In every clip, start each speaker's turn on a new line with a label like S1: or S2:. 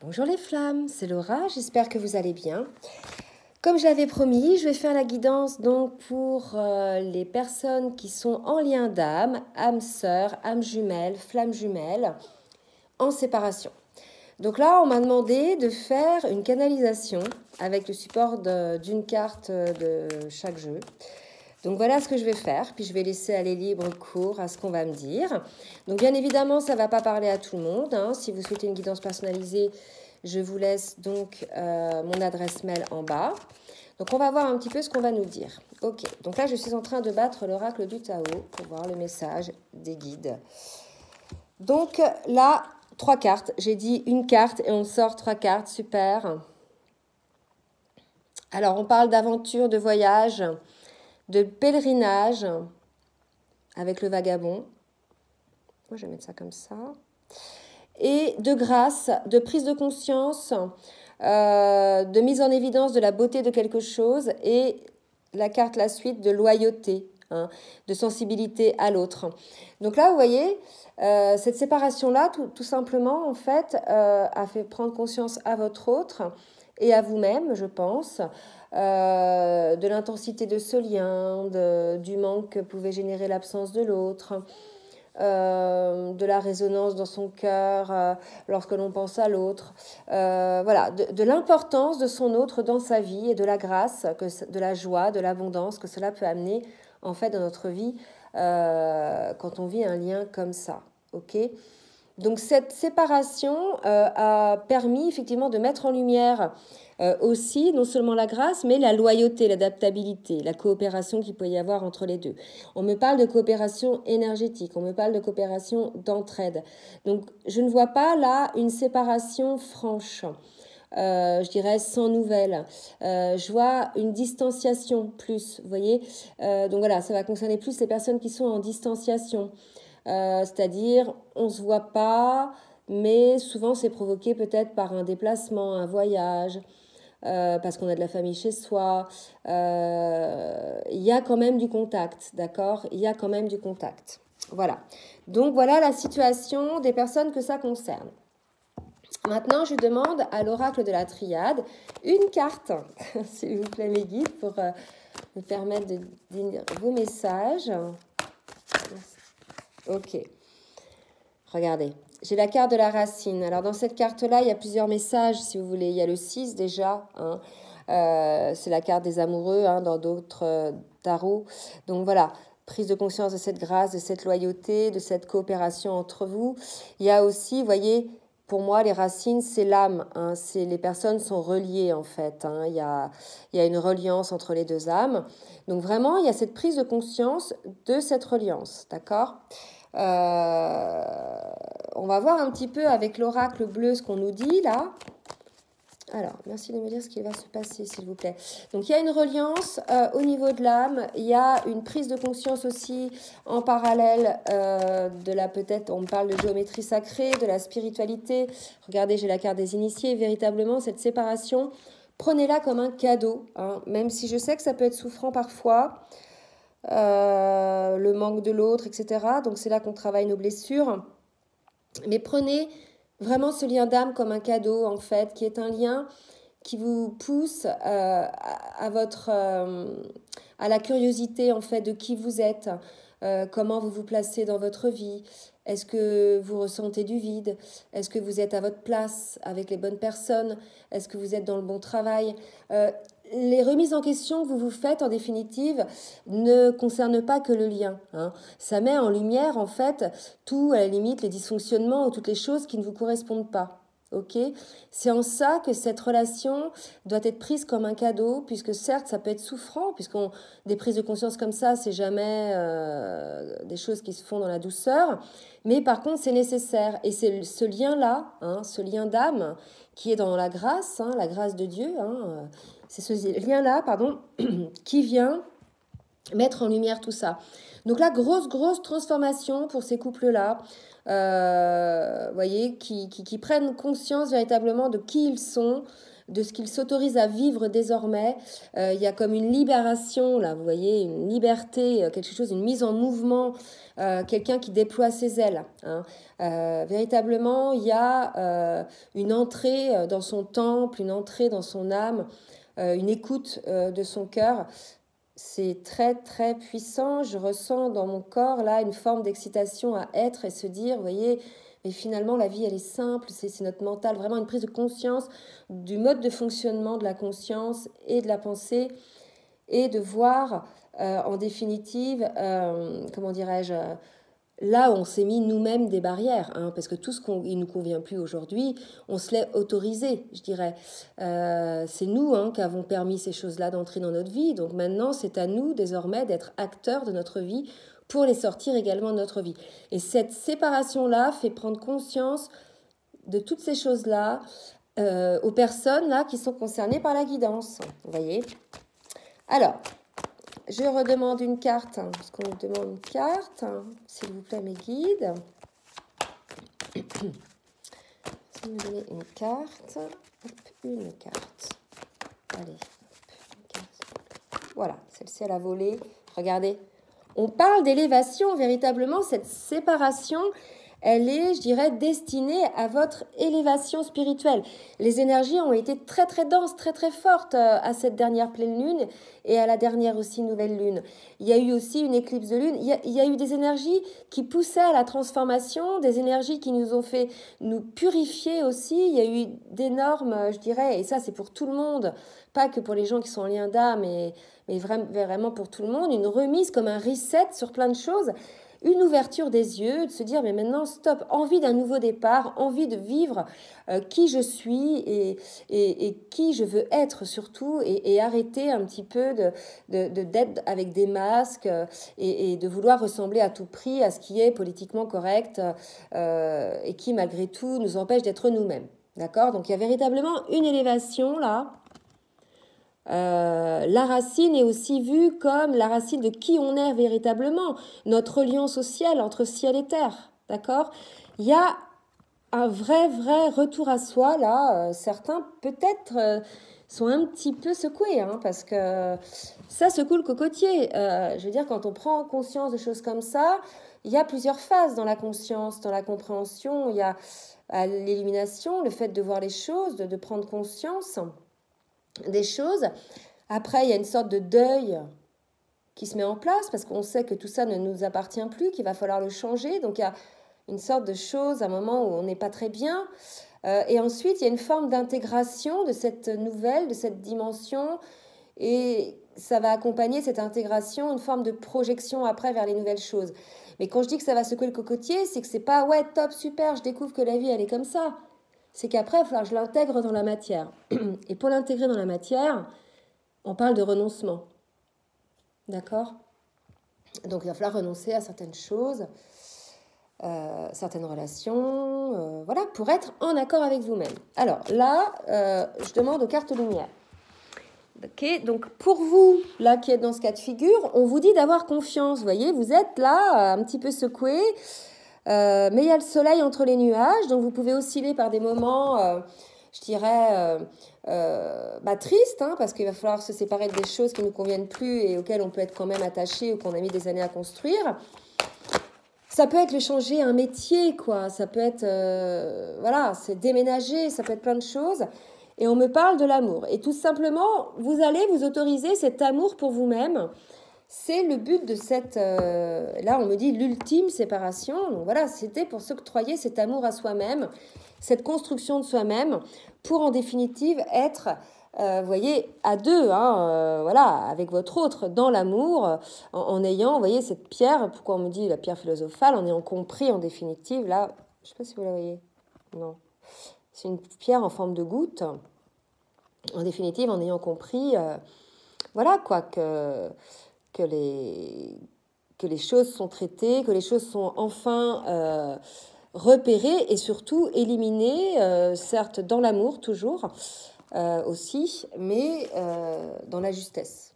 S1: Bonjour les flammes, c'est Laura, j'espère que vous allez bien. Comme je l'avais promis, je vais faire la guidance donc pour les personnes qui sont en lien d'âme, âme sœur, âme jumelle, flamme jumelle, en séparation. Donc là, on m'a demandé de faire une canalisation avec le support d'une carte de chaque jeu. Donc voilà ce que je vais faire, puis je vais laisser aller libre cours à ce qu'on va me dire. Donc bien évidemment, ça ne va pas parler à tout le monde. Si vous souhaitez une guidance personnalisée, je vous laisse donc mon adresse mail en bas. Donc on va voir un petit peu ce qu'on va nous dire. Ok, donc là je suis en train de battre l'oracle du Tao pour voir le message des guides. Donc là, 3 cartes. J'ai dit une carte et on sort 3 cartes, super. Alors on parle d'aventure, de voyage, de pèlerinage avec le vagabond. Moi, je vais mettre ça comme ça. Et de grâce, de prise de conscience, de mise en évidence de la beauté de quelque chose. Et la carte, la suite, de loyauté, de sensibilité à l'autre. Donc là, vous voyez, cette séparation-là, tout simplement, en fait, a fait prendre conscience à votre autre et à vous-même, je pense, de l'intensité de ce lien, du manque que pouvait générer l'absence de l'autre, de la résonance dans son cœur lorsque l'on pense à l'autre, voilà, de l'importance de son autre dans sa vie et de la grâce, de la joie, de l'abondance que cela peut amener en fait dans notre vie quand on vit un lien comme ça, ok ? Donc cette séparation a permis effectivement de mettre en lumière aussi non seulement la grâce, mais la loyauté, l'adaptabilité, la coopération qu'il peut y avoir entre les deux. On me parle de coopération énergétique, on me parle de coopération d'entraide. Donc je ne vois pas là une séparation franche. Je dirais sans nouvelles. Je vois une distanciation plus, vous voyez. Donc voilà, ça va concerner plus les personnes qui sont en distanciation. C'est-à-dire, on ne se voit pas, mais souvent c'est provoqué peut-être par un déplacement, un voyage, parce qu'on a de la famille chez soi. Il y a quand même du contact, d'accord ? Il y a quand même du contact. Voilà. Donc voilà la situation des personnes que ça concerne. Maintenant, je demande à l'oracle de la triade une carte, s'il vous plaît, mes guides, pour me permettre de dire vos messages. Ok. Regardez, j'ai la carte de la racine. Alors, dans cette carte-là, il y a plusieurs messages, si vous voulez. Il y a le 6 déjà. C'est la carte des amoureux dans d'autres tarots. Donc, voilà. Prise de conscience de cette grâce, de cette loyauté, de cette coopération entre vous. Il y a aussi, vous voyez, pour moi, les racines, c'est l'âme. Les personnes sont reliées, en fait. Il y a une reliance entre les deux âmes. Donc, vraiment, il y a cette prise de conscience de cette reliance. D'accord ? On va voir un petit peu avec l'oracle bleu ce qu'on nous dit là. Alors, merci de me dire ce qui va se passer, s'il vous plaît. Donc, il y a une reliance au niveau de l'âme. Il y a une prise de conscience aussi en parallèle de la, peut-être, on parle de géométrie sacrée, de la spiritualité. Regardez, j'ai la carte des initiés. Véritablement, cette séparation, prenez-la comme un cadeau, même si je sais que ça peut être souffrant parfois. Le manque de l'autre, etc. Donc, c'est là qu'on travaille nos blessures. Mais prenez vraiment ce lien d'âme comme un cadeau, en fait, qui est un lien qui vous pousse à la curiosité, en fait, de qui vous êtes, comment vous vous placez dans votre vie. Est-ce que vous ressentez du vide? Est-ce que vous êtes à votre place avec les bonnes personnes? Est-ce que vous êtes dans le bon travail? Les remises en question que vous vous faites, en définitive, ne concernent pas que le lien. Ça met en lumière, en fait, tout, à la limite, les dysfonctionnements ou toutes les choses qui ne vous correspondent pas. Ok, c'est en ça que cette relation doit être prise comme un cadeau, puisque certes, ça peut être souffrant, des prises de conscience comme ça, c'est jamais des choses qui se font dans la douceur, mais par contre, c'est nécessaire. Et c'est ce lien-là, ce lien d'âme, qui est dans la grâce de Dieu, c'est ce lien-là, qui vient mettre en lumière tout ça. Donc là, grosse transformation pour ces couples-là, voyez, qui prennent conscience véritablement de qui ils sont, de ce qu'il s'autorise à vivre désormais. Il y a comme une libération, là, vous voyez, une liberté, quelque chose, une mise en mouvement, quelqu'un qui déploie ses ailes. Hein. Véritablement, il y a une entrée dans son temple, une entrée dans son âme, une écoute de son cœur. C'est très, très puissant. Je ressens dans mon corps, là, une forme d'excitation à être et se dire, vous voyez, mais finalement, la vie, elle est simple, c'est notre mental, vraiment une prise de conscience du mode de fonctionnement de la conscience et de la pensée, et de voir, en définitive, comment dirais-je, là où on s'est mis nous-mêmes des barrières, hein, parce que tout ce qui ne nous convient plus aujourd'hui, on se l'est autorisé, je dirais. C'est nous qui avons permis ces choses-là d'entrer dans notre vie, donc maintenant c'est à nous désormais d'être acteurs de notre vie pour les sortir également de notre vie. Et cette séparation-là fait prendre conscience de toutes ces choses-là aux personnes là, qui sont concernées par la guidance. Vous voyez ? Alors, je redemande une carte, parce qu'on me demande une carte. S'il vous plaît, mes guides. Si vous me donnez une carte. Hop, une carte. Allez, hop, une carte. Voilà, celle-ci, elle a volé. Regardez. On parle d'élévation, véritablement, cette séparation, elle est, je dirais, destinée à votre élévation spirituelle. Les énergies ont été très, très denses, très, très fortes à cette dernière pleine lune et à la dernière aussi nouvelle lune. Il y a eu aussi une éclipse de lune. Il y a eu des énergies qui poussaient à la transformation, des énergies qui nous ont fait nous purifier aussi. Il y a eu d'énormes, je dirais, et ça c'est pour tout le monde, pas que pour les gens qui sont en lien d'âme, mais vraiment pour tout le monde, une remise comme un reset sur plein de choses. Une ouverture des yeux, de se dire mais maintenant stop, envie d'un nouveau départ, envie de vivre qui je suis et qui je veux être surtout, et arrêter un petit peu d'être avec des masques et de vouloir ressembler à tout prix à ce qui est politiquement correct et qui malgré tout nous empêche d'être nous-mêmes. D'accord ? Donc il y a véritablement une élévation là. La racine est aussi vue comme la racine de qui on est véritablement, notre lien social entre ciel et terre, d'accord ? Il y a un vrai retour à soi, là. Certains, peut-être, sont un petit peu secoués, parce que ça secoue le cocotier. Je veux dire, quand on prend conscience de choses comme ça, il y a plusieurs phases dans la conscience, dans la compréhension. Il y a l'illumination, le fait de voir les choses, de prendre conscience des choses. Après, il y a une sorte de deuil qui se met en place parce qu'on sait que tout ça ne nous appartient plus, qu'il va falloir le changer. Donc, il y a une sorte de chose, un moment où on n'est pas très bien. Et ensuite, il y a une forme d'intégration de cette nouvelle, de cette dimension. Et ça va accompagner cette intégration, une forme de projection après vers les nouvelles choses. Mais quand je dis que ça va secouer le cocotier, c'est que c'est pas « ouais, top, super, je découvre que la vie, elle est comme ça ». C'est qu'après, il va falloir que je l'intègre dans la matière. Et pour l'intégrer dans la matière, on parle de renoncement. D'accord ? Donc, il va falloir renoncer à certaines choses, certaines relations, voilà, pour être en accord avec vous-même. Alors, là, je demande aux cartes lumière. Ok, donc pour vous, là, qui êtes dans ce cas de figure, on vous dit d'avoir confiance. Vous voyez, vous êtes là, un petit peu secoué. Mais il y a le soleil entre les nuages, donc vous pouvez osciller par des moments, je dirais, tristes, parce qu'il va falloir se séparer des choses qui ne nous conviennent plus et auxquelles on peut être quand même attaché ou qu'on a mis des années à construire. Ça peut être le changer un métier, quoi. Ça peut être, voilà, c'est déménager, ça peut être plein de choses. Et on me parle de l'amour. Et tout simplement, vous allez vous autoriser cet amour pour vous-même. C'est le but de cette... là, on me dit l'ultime séparation. Donc voilà, c'était pour s'octroyer cet amour à soi-même, cette construction de soi-même, pour en définitive être, vous voyez, à deux, voilà, avec votre autre, dans l'amour, en ayant, vous voyez, cette pierre, pourquoi on me dit la pierre philosophale, en ayant compris en définitive, là, je ne sais pas si vous la voyez, non, c'est une pierre en forme de goutte, en définitive, en ayant compris, voilà, quoi, que les choses sont traitées, que les choses sont enfin repérées et surtout éliminées, certes dans l'amour toujours aussi, mais dans la justesse.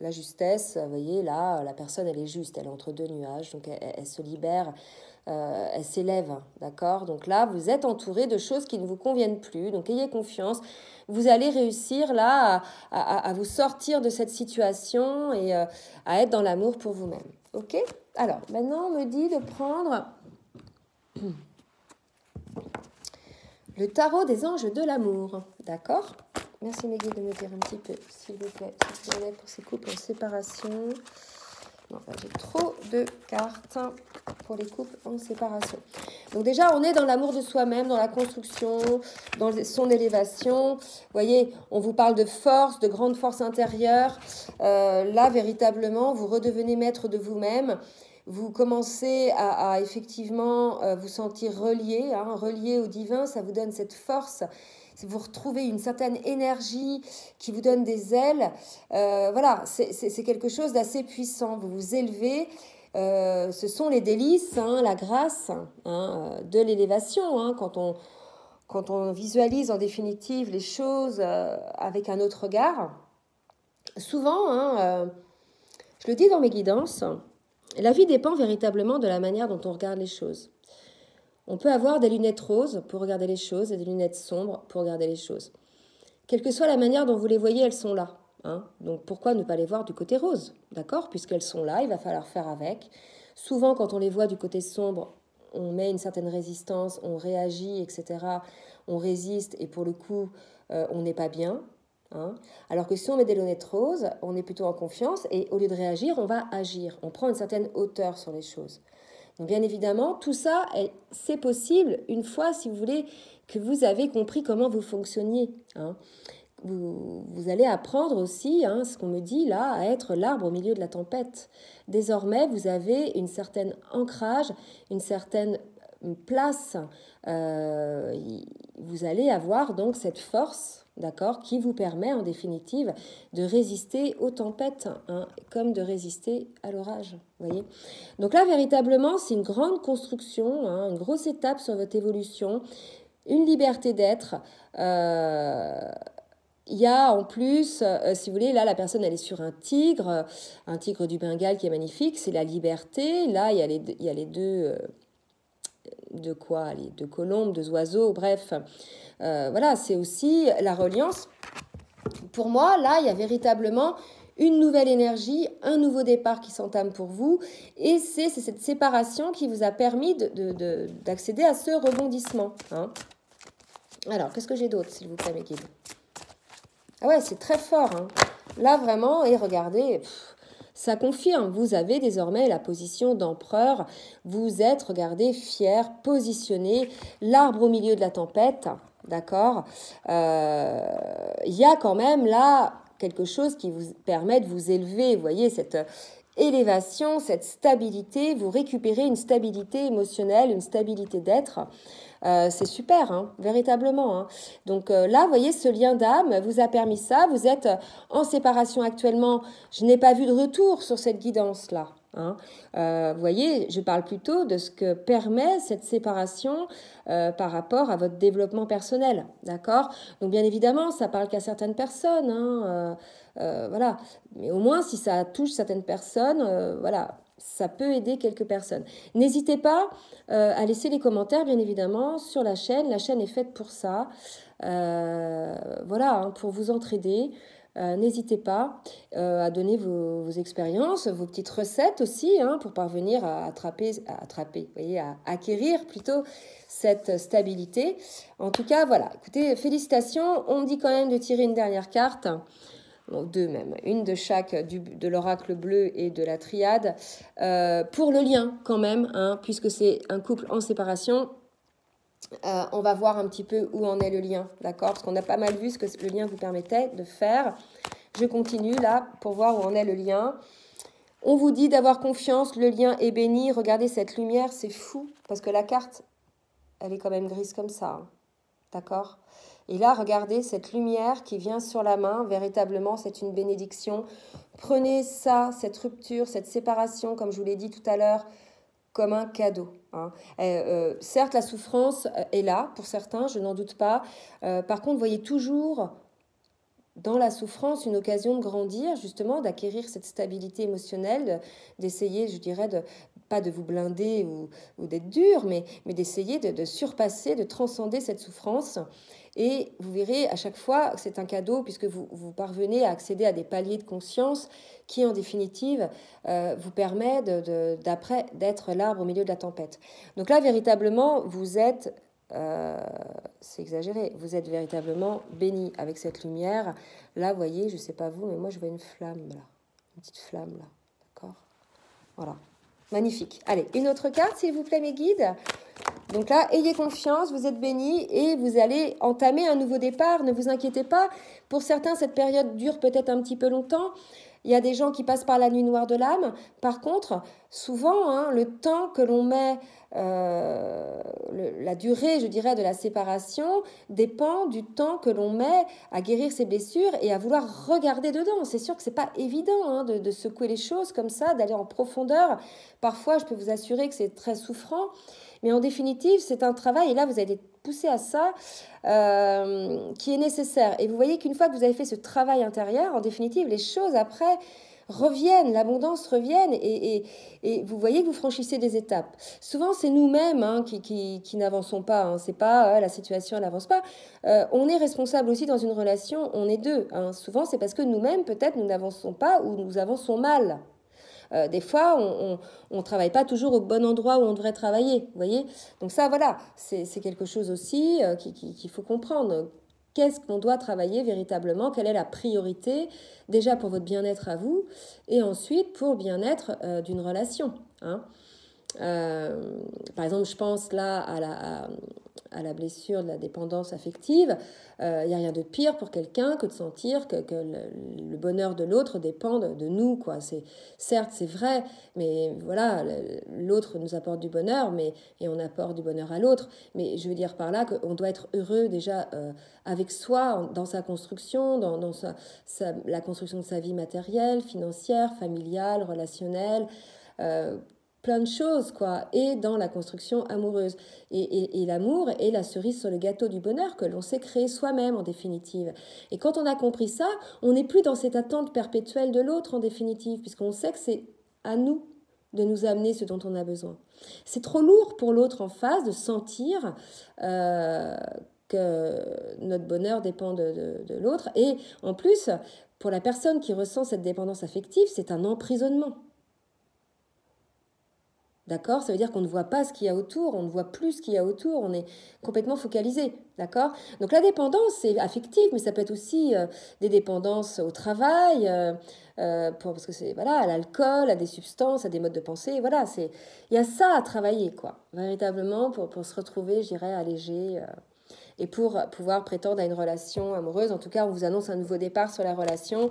S1: La justesse, vous voyez, là, la personne, elle est juste, elle est entre deux nuages, donc elle se libère elle s'élève, d'accord? Donc là, vous êtes entouré de choses qui ne vous conviennent plus, donc ayez confiance. Vous allez réussir là à vous sortir de cette situation et à être dans l'amour pour vous-même, ok? Alors, maintenant, on me dit de prendre le tarot des anges de l'amour, d'accord? Merci mes guides de me dire un petit peu, s'il vous plaît, ce qu'il en est pour ces couples en séparation. Non, là, j'ai trop de cartes pour les couples en séparation. Donc déjà, on est dans l'amour de soi-même, dans la construction, dans son élévation. Vous voyez, on vous parle de force, de grande force intérieure. Là, véritablement, vous redevenez maître de vous-même. Vous commencez à effectivement vous sentir relié, relié au divin. Ça vous donne cette force. Vous retrouvez une certaine énergie qui vous donne des ailes. Voilà, c'est quelque chose d'assez puissant. Vous vous élevez. Ce sont les délices, la grâce de l'élévation. Quand on visualise en définitive les choses avec un autre regard. Souvent, je le dis dans mes guidances, la vie dépend véritablement de la manière dont on regarde les choses. On peut avoir des lunettes roses pour regarder les choses et des lunettes sombres pour regarder les choses. Quelle que soit la manière dont vous les voyez, elles sont là. Donc pourquoi ne pas les voir du côté rose, d'accord? Puisqu'elles sont là, il va falloir faire avec. Souvent, quand on les voit du côté sombre, on met une certaine résistance, on réagit, etc. On résiste et pour le coup, on n'est pas bien. Alors que si on met des lunettes roses, on est plutôt en confiance et au lieu de réagir, on va agir. On prend une certaine hauteur sur les choses. Donc bien évidemment, tout ça, c'est possible une fois, si vous voulez, que vous avez compris comment vous fonctionniez. Vous allez apprendre aussi, ce qu'on me dit là, à être l'arbre au milieu de la tempête. Désormais, vous avez une certaine ancrage, une certaine place. Vous allez avoir donc cette force, d'accord, qui vous permet en définitive de résister aux tempêtes, comme de résister à l'orage. Voyez. Donc là, véritablement, c'est une grande construction, une grosse étape sur votre évolution, une liberté d'être. Il y a en plus, si vous voulez, là, la personne, elle est sur un tigre du Bengale qui est magnifique, c'est la liberté. Là, il y a les deux... les deux colombes, deux oiseaux, bref. Voilà, c'est aussi la reliance. Pour moi, là, il y a véritablement une nouvelle énergie, un nouveau départ qui s'entame pour vous. Et c'est cette séparation qui vous a permis d'accéder à ce rebondissement. Alors, qu'est-ce que j'ai d'autre, s'il vous plaît, mes guides? Ah ouais, c'est très fort. Là, vraiment, et regardez... Ça confirme, vous avez désormais la position d'empereur, vous êtes, regardez, fier, positionné, l'arbre au milieu de la tempête, d'accord? Il y a quand même là quelque chose qui vous permet de vous élever, vous voyez, cette élévation, cette stabilité, vous récupérez une stabilité émotionnelle, une stabilité d'être. C'est super, véritablement. Donc là, vous voyez, ce lien d'âme vous a permis ça. Vous êtes en séparation actuellement. Je n'ai pas vu de retour sur cette guidance-là. Vous voyez, je parle plutôt de ce que permet cette séparation par rapport à votre développement personnel. D'accord? Donc bien évidemment, ça parle qu'à certaines personnes. Voilà. Mais au moins, si ça touche certaines personnes, voilà, ça peut aider quelques personnes. N'hésitez pas à laisser les commentaires, bien évidemment, sur la chaîne. La chaîne est faite pour ça. Voilà, pour vous entraider. N'hésitez pas à donner vos expériences, vos petites recettes aussi, pour parvenir à vous voyez, à acquérir plutôt cette stabilité. En tout cas, voilà, écoutez, félicitations. On me dit quand même de tirer une dernière carte. Donc deux même, une de chaque, de l'oracle bleu et de la triade, pour le lien quand même, puisque c'est un couple en séparation. On va voir un petit peu où en est le lien, d'accord? Parce qu'on a pas mal vu ce que le lien vous permettait de faire. Je continue là pour voir où en est le lien. On vous dit d'avoir confiance, le lien est béni. Regardez cette lumière, c'est fou, parce que la carte, elle est quand même grise comme ça, d'accord? Et là, regardez cette lumière qui vient sur la main. Véritablement, c'est une bénédiction. Prenez ça, cette rupture, cette séparation, comme je vous l'ai dit tout à l'heure, comme un cadeau. Certes, la souffrance est là pour certains, je n'en doute pas. Par contre, voyez toujours dans la souffrance une occasion de grandir, justement, d'acquérir cette stabilité émotionnelle, d'essayer, je dirais, pas de vous blinder ou d'être dur, mais d'essayer de surpasser, de transcender cette souffrance. Et vous verrez, à chaque fois, c'est un cadeau puisque vous parvenez à accéder à des paliers de conscience qui, en définitive, vous permet d'après d'être l'arbre au milieu de la tempête. Donc là, véritablement, vous êtes, c'est exagéré, vous êtes véritablement béni avec cette lumière. Là, vous voyez, je ne sais pas vous, mais moi, je vois une flamme, là. Une petite flamme, là. D'accord ? Voilà. Magnifique. Allez, une autre carte, s'il vous plaît, mes guides. Donc là, ayez confiance, vous êtes bénis et vous allez entamer un nouveau départ. Ne vous inquiétez pas. Pour certains, cette période dure peut-être un petit peu longtemps. Il y a des gens qui passent par la nuit noire de l'âme. Par contre, souvent, le temps que l'on met, la durée, je dirais, de la séparation dépend du temps que l'on met à guérir ses blessures et à vouloir regarder dedans. C'est sûr que ce n'est pas évident de secouer les choses comme ça, d'aller en profondeur. Parfois, je peux vous assurer que c'est très souffrant. Mais en définitive, c'est un travail, et là, vous allez être poussé à ça, qui est nécessaire. Et vous voyez qu'une fois que vous avez fait ce travail intérieur, en définitive, les choses après reviennent, l'abondance revienne, et vous voyez que vous franchissez des étapes. Souvent, c'est nous-mêmes qui n'avançons pas. C'est pas la situation n'avance pas. On est responsable aussi dans une relation, on est deux. Souvent, c'est parce que nous-mêmes, peut-être, nous n'avançons pas ou nous avançons mal. Des fois, on ne travaille pas toujours au bon endroit où on devrait travailler, vous voyez. Donc ça, voilà, c'est quelque chose aussi qu'il faut comprendre. Qu'est-ce qu'on doit travailler véritablement? Quelle est la priorité, déjà pour votre bien-être à vous, et ensuite pour le bien-être d'une relation, par exemple, je pense là à la blessure de la dépendance affective. Il n'y a rien de pire pour quelqu'un que de sentir que le bonheur de l'autre dépend de nous, quoi. Certes, c'est vrai, mais voilà, l'autre nous apporte du bonheur, et on apporte du bonheur à l'autre. Mais je veux dire par là qu'on doit être heureux déjà avec soi, dans sa construction, dans la construction de sa vie matérielle, financière, familiale, relationnelle, plein de choses, quoi, et dans la construction amoureuse. Et l'amour est la cerise sur le gâteau du bonheur que l'on sait créer soi-même, en définitive. Et quand on a compris ça, on n'est plus dans cette attente perpétuelle de l'autre, en définitive, puisqu'on sait que c'est à nous de nous amener ce dont on a besoin. C'est trop lourd pour l'autre en face de sentir que notre bonheur dépend de l'autre. Et en plus, pour la personne qui ressent cette dépendance affective, c'est un emprisonnement. D'accord? Ça veut dire qu'on ne voit pas ce qu'il y a autour, on ne voit plus ce qu'il y a autour, on est complètement focalisé. D'accord? Donc la dépendance, c'est affective, mais ça peut être aussi des dépendances au travail, parce que c'est voilà, à l'alcool, à des substances, à des modes de pensée. Voilà, il y a ça à travailler, quoi. Véritablement, pour se retrouver, je dirais, allégé, et pour pouvoir prétendre à une relation amoureuse. En tout cas, on vous annonce un nouveau départ sur la relation.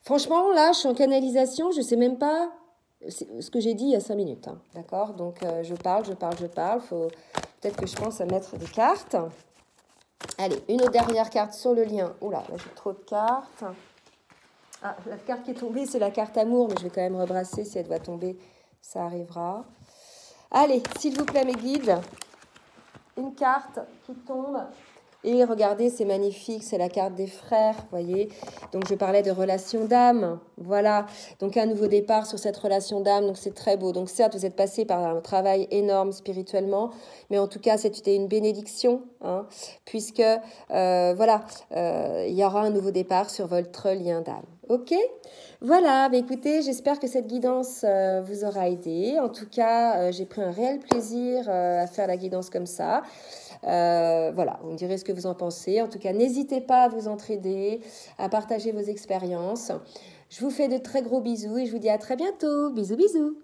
S1: Franchement, là, je suis en canalisation, je ne sais même pas ce que j'ai dit il y a 5 minutes, d'accord? Donc, je parle. Faut peut-être que je pense à mettre des cartes. Allez, une autre dernière carte sur le lien. Oula, là, j'ai trop de cartes. Ah, la carte qui est tombée, c'est la carte amour, mais je vais quand même rebrasser. Si elle doit tomber, ça arrivera. Allez, s'il vous plaît, mes guides, une carte qui tombe. Et regardez, c'est magnifique, c'est la carte des frères, voyez. Donc, je parlais de relation d'âme, voilà. Donc, un nouveau départ sur cette relation d'âme, donc c'est très beau. Donc, certes, vous êtes passé par un travail énorme spirituellement, mais en tout cas, c'était une bénédiction, puisque, voilà, il y aura un nouveau départ sur votre lien d'âme. Ok? Voilà, bah écoutez, j'espère que cette guidance vous aura aidé. En tout cas, j'ai pris un réel plaisir à faire la guidance comme ça. Voilà, vous me direz ce que vous en pensez. En tout cas, n'hésitez pas à vous entraider, à partager vos expériences. Je vous fais de très gros bisous et je vous dis à très bientôt. Bisous, bisous.